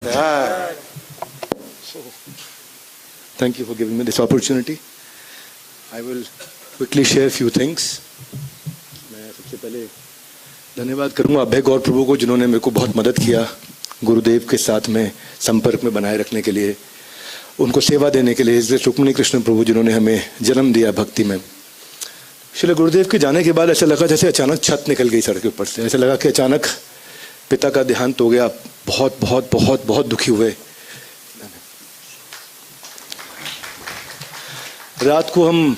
Yeah. So, thank you for giving me this opportunity. I will quickly share a few things. मैं सबसे पहले धन्यवाद करूंगा अभय गौर प्रभु को, जिन्होंने मेरे को बहुत मदद किया गुरुदेव के साथ में संपर्क में बनाए रखने के लिए, उनको सेवा देने के लिए। रुक्मिणी कृष्ण प्रभु जिन्होंने हमें जन्म दिया भक्ति में। श्री गुरुदेव के जाने के बाद ऐसा लगा जैसे अचानक छत निकल गई सड़क के ऊपर से। ऐसा लगा कि अचानक पिता का देहांत हो गया। बहुत बहुत बहुत बहुत दुखी हुए। रात को हम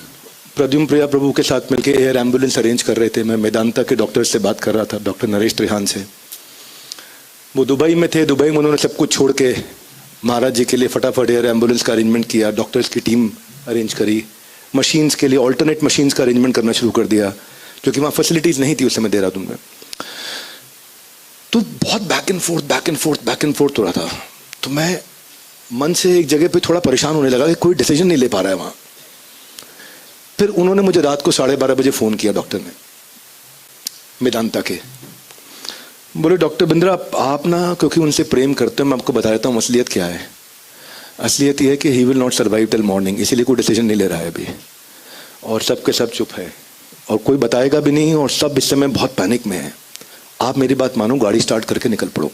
प्रद्युम्न प्रिया प्रभु के साथ मिलकर एयर एम्बुलेंस अरेंज कर रहे थे। मैं मेदांता के डॉक्टर से बात कर रहा था, डॉक्टर नरेश त्रिहान से। वो दुबई में थे। दुबई में उन्होंने सब कुछ छोड़ के महाराज जी के लिए फटाफट एयर एम्बुलेंस का अरेंजमेंट किया। डॉक्टर्स की टीम अरेंज करी। मशीन्स के लिए ऑल्टरनेट मशीन्स का अरेंजमेंट करना शुरू कर दिया, क्योंकि वहाँ फैसिलिटीज़ नहीं थी उस समय देहरादून में। तो बहुत बैक एंड फोर्थ हो रहा था। तो मैं मन से एक जगह पे थोड़ा परेशान होने लगा कि कोई डिसीजन नहीं ले पा रहा है वहाँ। फिर उन्होंने मुझे रात को 12:30 बजे फ़ोन किया, डॉक्टर ने, मेदांता के। बोले डॉक्टर बिंद्रा आप ना, क्योंकि उनसे प्रेम करते हैं, मैं आपको बता देता हूँ असलियत क्या है। असलियत ये है कि he will not survive till morning, इसीलिए कोई डिसीजन नहीं ले रहा है अभी। और सब के सब चुप है और कोई बताएगा भी नहीं, और सब इस समय बहुत पैनिक में है। आप मेरी बात मानो, गाड़ी स्टार्ट करके निकल पड़ो।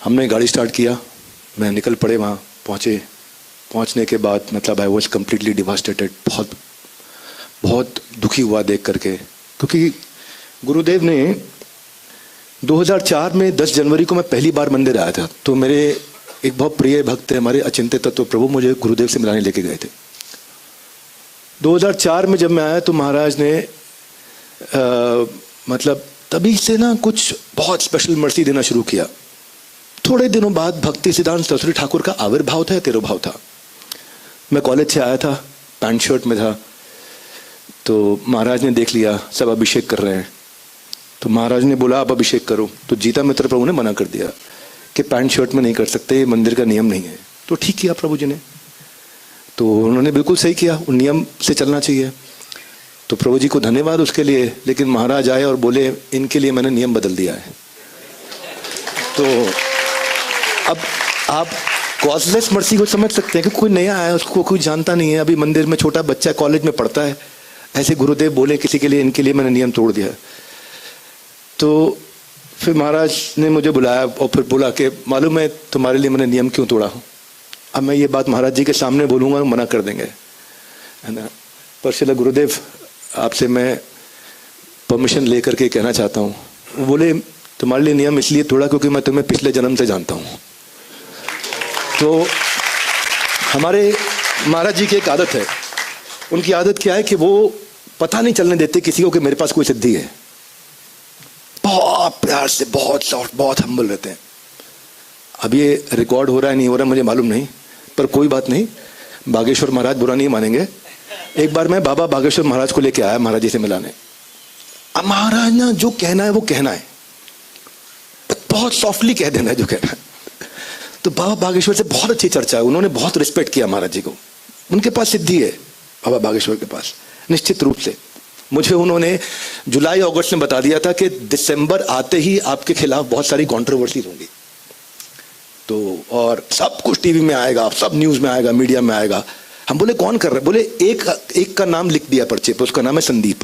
हमने गाड़ी स्टार्ट किया, मैं निकल पड़े। वहाँ पहुँचने के बाद मतलब आई वॉज कम्प्लीटली डिवास्टेटेड। बहुत दुखी हुआ देख करके, क्योंकि गुरुदेव ने 2004 में 10 जनवरी को मैं पहली बार मंदिर आया था। तो मेरे एक बहुत प्रिय भक्त है हमारे अचिंत्य तत्व प्रभु, मुझे गुरुदेव से मिलाने लेके गए थे। 2004 में जब मैं आया तो महाराज ने मतलब तभी से ना कुछ बहुत स्पेशल मर्सी देना शुरू किया। थोड़े दिनों बाद भक्ति सिद्धांत सरस्वती ठाकुर का आविर्भाव था या तिरुभाव था। मैं कॉलेज से आया था, पैंट शर्ट में था। तो महाराज ने देख लिया सब अभिषेक कर रहे हैं, तो महाराज ने बोला आप अभिषेक करो। तो जीता मित्र प्रभु ने मना कर दिया कि पैंट शर्ट में नहीं कर सकते, ये मंदिर का नियम नहीं है। तो ठीक किया प्रभु जी ने, तो उन्होंने बिल्कुल सही किया, उन नियम से चलना चाहिए। तो प्रभु जी को धन्यवाद उसके लिए। लेकिन महाराज आए और बोले इनके लिए मैंने नियम बदल दिया है। तो अब आप कॉजलेस मर्सी को समझ सकते हैं कि कोई नया आया, उसको कोई जानता नहीं है, अभी मंदिर में छोटा बच्चा कॉलेज में पढ़ता है, ऐसे गुरुदेव बोले किसी के लिए इनके लिए मैंने नियम तोड़ दिया। तो फिर महाराज ने मुझे बुलाया और फिर बोला कि मालूम है तुम्हारे लिए मैंने नियम क्यों तोड़ा हूँ। अब मैं ये बात महाराज जी के सामने बोलूँगा, मना कर देंगे, है ना। पर श्रील गुरुदेव आपसे मैं परमिशन लेकर के कहना चाहता हूँ। वो बोले तुम्हारे लिए नियम इसलिए तोड़ा क्योंकि मैं तुम्हें पिछले जन्म से जानता हूँ। तो हमारे महाराज जी की एक आदत है। उनकी आदत क्या है कि वो पता नहीं चलने देते किसी को कि मेरे पास कोई सिद्धि है। बहुत प्यार से, बहुत सॉफ्ट, बहुत हम्बल रहते हैं। अब ये रिकॉर्ड हो रहा है नहीं हो रहा मुझे मालूम नहीं, पर कोई बात नहीं, बागेश्वर महाराज बुरा नहीं मानेंगे। एक बार मैं बाबा बागेश्वर महाराज को लेके आया महाराज जी से मिलाने। अब महाराज ना जो कहना है वो कहना है, बहुत सॉफ्टली कह देना है जो कहना है। तो बाबा बागेश्वर से बहुत अच्छी चर्चा है, उन्होंने बहुत रिस्पेक्ट किया महाराज जी को। उनके पास सिद्धि है बाबा बागेश्वर के पास, निश्चित रूप से। मुझे उन्होंने जुलाई अगस्त में बता दिया था कि दिसंबर आते ही आपके खिलाफ बहुत सारी कंट्रोवर्सीज होंगी। तो और सब कुछ टीवी में आएगा, सब न्यूज में आएगा, मीडिया में आएगा। हम बोले कौन कर रहे? बोले एक का नाम लिख दिया पर्चे पे, उसका नाम है संदीप।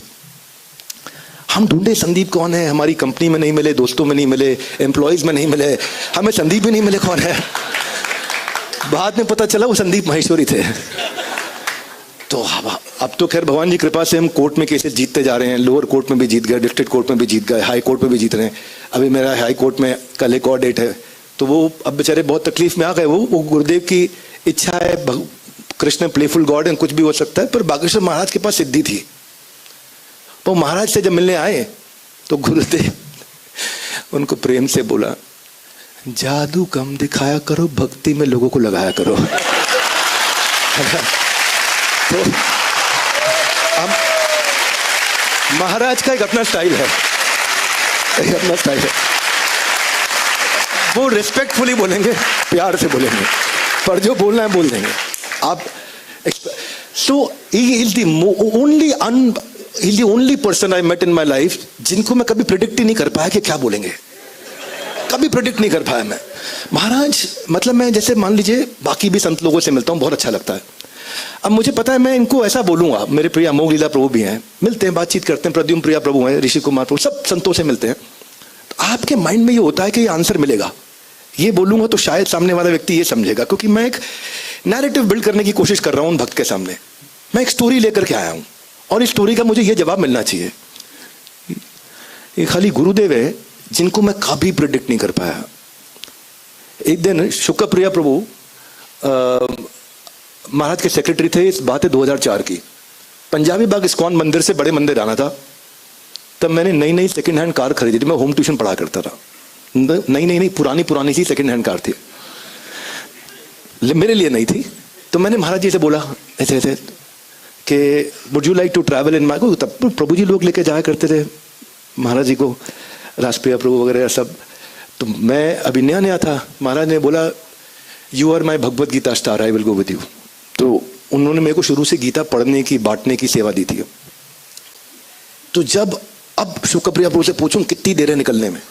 हम ढूंढे संदीप कौन है, हमारी कंपनी में नहीं मिले, दोस्तों में नहीं मिले, एम्प्लॉयज में नहीं मिले, हमें संदीप भी नहीं मिले कौन है। बाद में पता चला वो संदीप माहेश्वरी थे। तो अब तो खैर भगवान जी कृपा से हम कोर्ट में केसेस जीतते जा रहे हैं। लोअर कोर्ट में भी जीत गए, डिस्ट्रिक्ट कोर्ट में भी जीत गए, हाई कोर्ट में भी जीत रहे हैं। अभी मेरा हाई कोर्ट में कल एक और डेट है। तो वो अब बेचारे बहुत तकलीफ में आ गए। वो गुरुदेव की इच्छा है, कृष्ण प्लेफुल गॉड है, कुछ भी हो सकता है। पर बागेश्वर महाराज के पास सिद्धि थी। वो महाराज से जब मिलने आए तो गुरुदेव उनको प्रेम से बोला जादू कम दिखाया करो, भक्ति में लोगों को लगाया करो। तो अब महाराज का एक अपना स्टाइल है, एक अपना स्टाइल है। वो रिस्पेक्टफुली बोलेंगे, प्यार से बोलेंगे, पर जो बोलना है बोल देंगे आप। So he is the only person I met in my life जिनको मैं कभी प्रिडिक्ट ही नहीं कर पाया कि क्या बोलेंगे। कभी प्रेडिक्ट नहीं कर पाया मैं। महाराज मतलब मैं जैसे मान लीजिए बाकी भी संत लोगों से मिलता हूँ, बहुत अच्छा लगता है। अब मुझे पता है मैं इनको ऐसा बोलूंगा, मेरे प्रिय अमोघ लीला प्रभु भी हैं, मिलते हैं, बातचीत करते हैं, प्रद्युम्न प्रिया प्रभु हैं, ऋषि कुमार प्रभु, सब संतों से मिलते हैं। तो आपके माइंड में ये होता है कि ये आंसर मिलेगा, ये बोलूंगा तो शायद सामने वाला व्यक्ति ये समझेगा, क्योंकि मैं एक नैरेटिव बिल्ड करने की कोशिश कर रहा हूँ भक्त के सामने। मैं एक स्टोरी लेकर के आया हूँ और इस स्टोरी का मुझे ये जवाब मिलना चाहिए। ये खाली गुरुदेव है जिनको मैं कभी प्रिडिक्ट नहीं कर पाया। एक दिन शुक्र प्रिया प्रभु महाराज के सेक्रेटरी थे, इस बात है 2004 की। पंजाबी बाग इस्कॉन मंदिर से बड़े मंदिर आना था, तब मैंने नई नई सेकंड हैंड कार खरीदी थी। मैं होम ट्यूशन पढ़ा करता था, नई पुरानी सी सेकंड हैंड कार थी, मेरे लिए नहीं थी। तो मैंने महाराज जी से बोला ऐसे ऐसे कि would you like to travel in my को। तब प्रभु जी लोग लेके जाया करते थे महाराज जी को, राष्ट्रीय प्रभु वगैरह सब। तो मैं अभी नया नया था, महाराज ने बोला you are my Bhagavad Gita star, I will go with you. तो उन्होंने मेरे को शुरू से गीता पढ़ने की, बांटने की सेवा दी थी। तो जब अब शुक्रप्रिया प्रभु से पूछूं कितनी देर है निकलने में,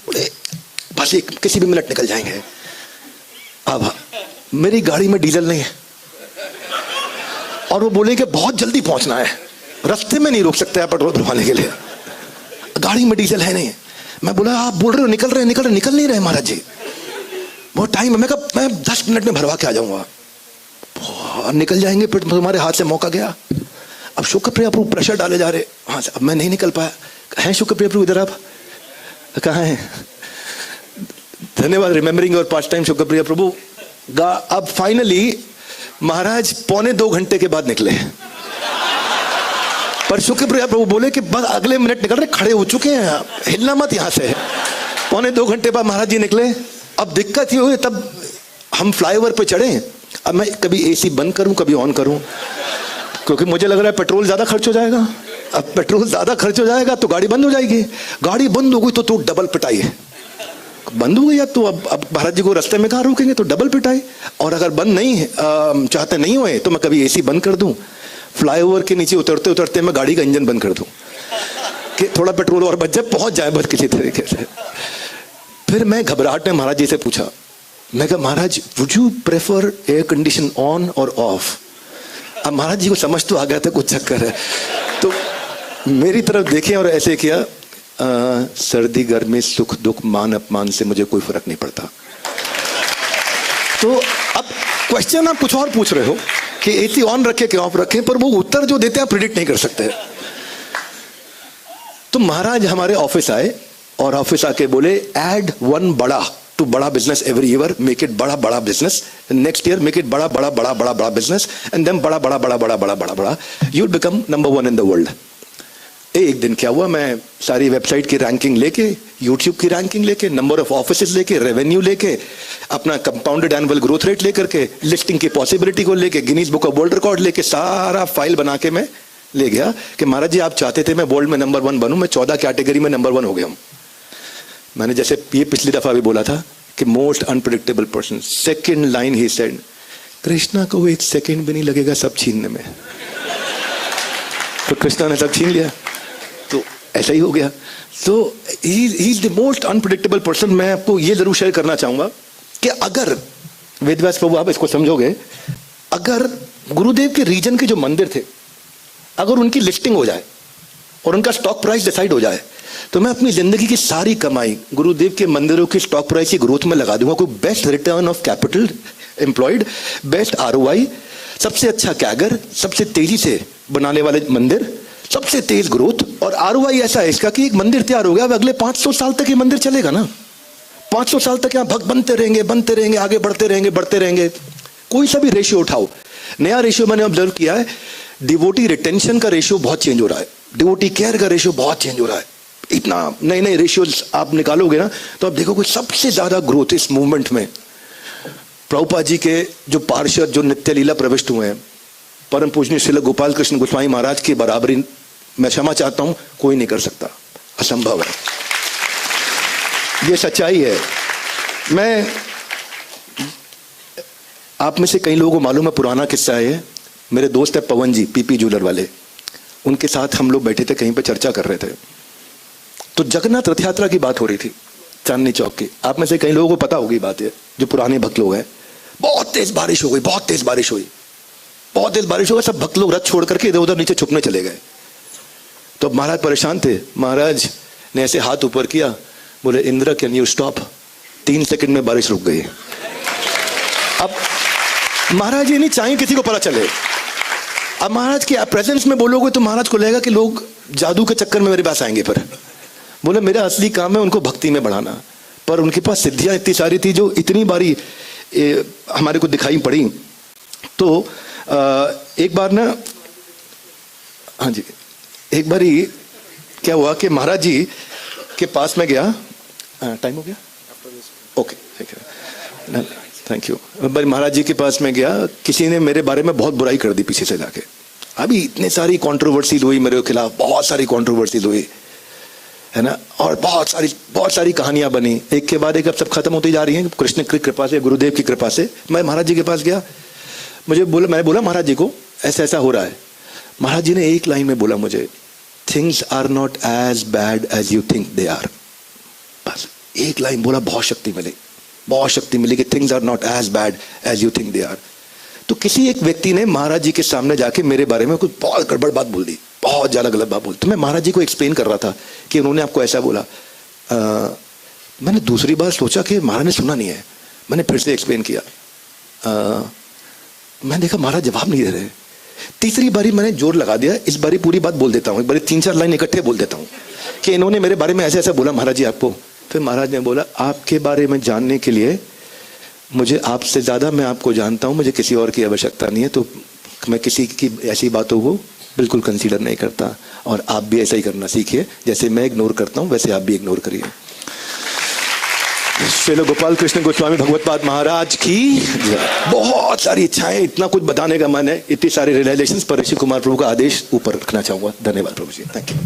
बोले बस एक किसी भी मिनट निकल जाएंगे। अब मेरी गाड़ी में डीजल नहीं है और वो बोले कि बहुत जल्दी पहुंचना है, रास्ते में नहीं रोक सकते आप पेट्रोल भरवाने के लिए, गाड़ी में डीजल है नहीं। मैं बोला आप बोल रहे हो निकल रहे निकल नहीं रहे महाराज जी, बहुत टाइम है। मैं कहा मैं 10 मिनट में भरवा के आ जाऊंगा। निकल जाएंगे, फिर तुम्हारे हाथ से मौका गया। अब शुक्रप्रिया प्रभु प्रेशर डाले जा रहे, हाँ अब मैं नहीं निकल पाया। हैं शुक्रप्रिया प्रभु इधर, आप कहाँ हैं? धन्यवाद, रिमेम्बरिंग योर पास्ट टाइम शुक्रप्रिया प्रभु। अब फाइनली महाराज 1.25 घंटे के बाद निकले, पर शुक्रप्रिया प्रभु बोले कि बस अगले मिनट निकल रहे, खड़े हो चुके हैं, हिलना मत यहां से। 1.25 घंटे बाद महाराज जी निकले। अब दिक्कत ये हुई, तब हम फ्लाईओवर पे चढ़े। अब मैं कभी एसी बंद करूं कभी ऑन करूं, क्योंकि मुझे लग रहा है पेट्रोल ज्यादा खर्च हो जाएगा। अब पेट्रोल ज्यादा खर्च हो जाएगा तो गाड़ी बंद हो जाएगी, गाड़ी बंद हो गई तो डबल पिटाई है। बंद हो गई तो अब महाराज जी को रास्ते में कहाँ रोकेंगे, तो डबल पिटाई। और अगर बंद नहीं चाहते नहीं हुए तो मैं कभी एसी बंद कर दूं, फ्लाईओवर के नीचे उतरते उतरते मैं गाड़ी का इंजन बंद कर दूं कि थोड़ा पेट्रोल और बच जाए, पहुंच जाए बस किसी तरीके से। फिर मैं घबराहट में महाराज जी से पूछा, मैं कहा Maharaj would you prefer air condition on और ऑफ? अब महाराज जी को समझ तो आ गया था कुछ चक्कर है, तो मेरी तरफ देखे और ऐसे किया, सर्दी गर्मी सुख दुख मान अपमान से मुझे कोई फर्क नहीं पड़ता। तो अब क्वेश्चन आप कुछ और पूछ रहे हो कि एसी ऑन रखे कि ऑफ रखे, पर वो उत्तर जो देते हैं आप प्रिडिक्ट नहीं कर सकते। तो महाराज हमारे ऑफिस आए और ऑफिस आके बोले ऐड 1 बड़ा टू बड़ा business every year, make it बड़ा बड़ा business, next year make it बड़ा बड़ा बड़ा बड़ा बड़ा बिजनेस, एंड देन बड़ा बड़ा बड़ा बड़ा बड़ा बड़ा बड़ा, you will become number 1 in the world. एक दिन क्या हुआ, मैं सारी वेबसाइट की रैंकिंग लेके, यूट्यूब की रैंकिंग लेके, नंबर ऑफ ऑफिसेज लेके, रेवेन्यू लेके, अपना कंपाउंडेड एनुअल ग्रोथ रेट लेकर के, लिस्टिंग की पॉसिबिलिटी को लेके, Guinness book of world record लेके, सारा फाइल बना के मैं ले गया कि महाराज जी आप चाहते थे मैं वर्ल्ड में नंबर 1 बनूं, मैं 14 कैटेगरी में नंबर 1 हो गया हूं। मैंने जैसे ये पिछली दफा भी बोला था कि most unpredictable person, second line he said, Krishna को 1 सेकेंड भी नहीं लगेगा सब छीनने में। तो कृष्णा ने सब छीन लिया, तो ऐसा ही हो गया। तो ही is the most unpredictable person. मैं आपको ये जरूर शेयर करना चाहूंगा कि अगर वेदव्यास प्रभु आप इसको समझोगे, अगर गुरुदेव के रीजन के जो मंदिर थे अगर उनकी लिस्टिंग हो जाए और उनका स्टॉक प्राइस डिसाइड हो जाए, तो मैं अपनी जिंदगी की सारी कमाई गुरुदेव के मंदिरों की स्टॉक प्राइस की ग्रोथ में लगा दूंगा। कोई best return of capital employed, best ROI, सबसे अच्छा कैगर, सबसे तेजी से बनाने वाले मंदिर, सबसे तेज ग्रोथ। और ROI ऐसा है इसका कि एक मंदिर तैयार हो गया, अब अगले 500 साल तक ये मंदिर चलेगा ना। 500 साल तक यहाँ भक्त बनते रहेंगे, आगे बढ़ते रहेंगे। कोई सा भी रेशियो उठाओ, नया रेशियो मैंने ऑब्जर्व किया है, डिवोटी रिटेंशन का रेशियो बहुत चेंज हो रहा है, डिवोटी केयर का रेशियो बहुत चेंज हो रहा है। इतना नए रेशियोज आप निकालोगे ना तो आप देखोगे सबसे ज्यादा ग्रोथ इस मूवमेंट में प्रभुपाद जी के जो पार्षद, जो नित्य लीला प्रविष्ट हुए हैं, परम पूजनीय श्रील गोपाल कृष्ण गोस्वामी महाराज की बराबरी, मैं क्षमा चाहता हूं, कोई नहीं कर सकता, असंभव है, ये सच्चाई है। मैं आप में से कई लोगों को मालूम है, पुराना किस्सा है, मेरे दोस्त है पवन जी, PP ज्वेलर वाले, उनके साथ हम लोग बैठे थे कहीं पे चर्चा कर रहे थे, तो जगन्नाथ रथ यात्रा की बात हो रही थी। चांदनी चौक की। आप में से कई लोगों को पता होगी बात है, जो पुराने भक्त लोग हैं। बहुत तेज बारिश हो गई, बहुत तेज बारिश हुई, बहुत तेज बारिश हो गई। सब भक्त लोग रथ छोड़ करके इधर उधर नीचे छुपने चले गए। तो महाराज परेशान थे। महाराज ने ऐसे हाथ ऊपर किया, बोले Indra can you stop. 3 second में बारिश रुक गई। अब महाराज ये नहीं चाहिए किसी को पता चले। अब महाराज के प्रेजेंस में बोलोगे तो महाराज को लगेगा कि लोग जादू के चक्कर में मेरे पास आएंगे। पर बोले मेरा असली काम है उनको भक्ति में बढ़ाना। पर उनके पास सिद्धियां इतनी सारी थी जो इतनी बारी हमारे को दिखाई पड़ी। तो एक बार ना, हाँ जी, एक बारी क्या हुआ कि महाराज जी के पास में गया। टाइम हो गया? Okay, thank you. भाई महाराज जी के पास में गया, किसी ने मेरे बारे में बहुत बुराई कर दी पीछे से जाके। अभी इतने सारी कंट्रोवर्सी हुई मेरे खिलाफ, बहुत सारी कंट्रोवर्सी हुई है ना, और बहुत सारी कहानियां बनी, एक के बाद एक। अब सब खत्म होती जा रही हैं कृष्ण की कृपा से, गुरुदेव की कृपा से। मैं महाराज जी के पास गया, मैंने बोला महाराज जी को ऐसा ऐसा हो रहा है। महाराज जी ने एक लाइन में बोला मुझे, things are not as bad as you think they are. बस एक लाइन बोला, बहुत शक्ति मिली कि things are not as bad as you think they are. तो किसी एक व्यक्ति ने महाराज जी के सामने जाके मेरे बारे में कुछ बहुत गड़बड़ बात बोल दी, बहुत ज्यादा गलत बात बोली। तो मैं महाराज जी को एक्सप्लेन कर रहा था कि उन्होंने आपको ऐसा बोला। मैंने दूसरी बार सोचा कि महाराज ने सुना नहीं है, मैंने फिर से एक्सप्लेन किया। मैंने देखा महाराज जवाब नहीं दे रहे। तीसरी बारी मैंने जोर लगा दिया, इस बारी पूरी बात बोल देता हूँ, एक बारी 3-4 लाइन इकट्ठे बोल देता हूँ कि इन्होंने मेरे बारे में ऐसा ऐसा बोला महाराज जी आपको। फिर महाराज ने बोला, आपके बारे में जानने के लिए मुझे आपसे ज़्यादा मैं आपको जानता हूँ, मुझे किसी और की आवश्यकता नहीं है। तो मैं किसी की ऐसी बातों को बिल्कुल कंसीडर नहीं करता, और आप भी ऐसा ही करना सीखिए। जैसे मैं इग्नोर करता हूँ वैसे आप भी इग्नोर करिए। श्रील गोपाल कृष्ण गोस्वामी भगवत्पाद महाराज की बहुत सारी इच्छाएं, इतना कुछ बताने का मन है, इतनी सारी रियलाइजेशंस, पर ऋषि कुमार प्रभु का आदेश ऊपर रखना चाहूँगा। धन्यवाद प्रभु जी, थैंक यू।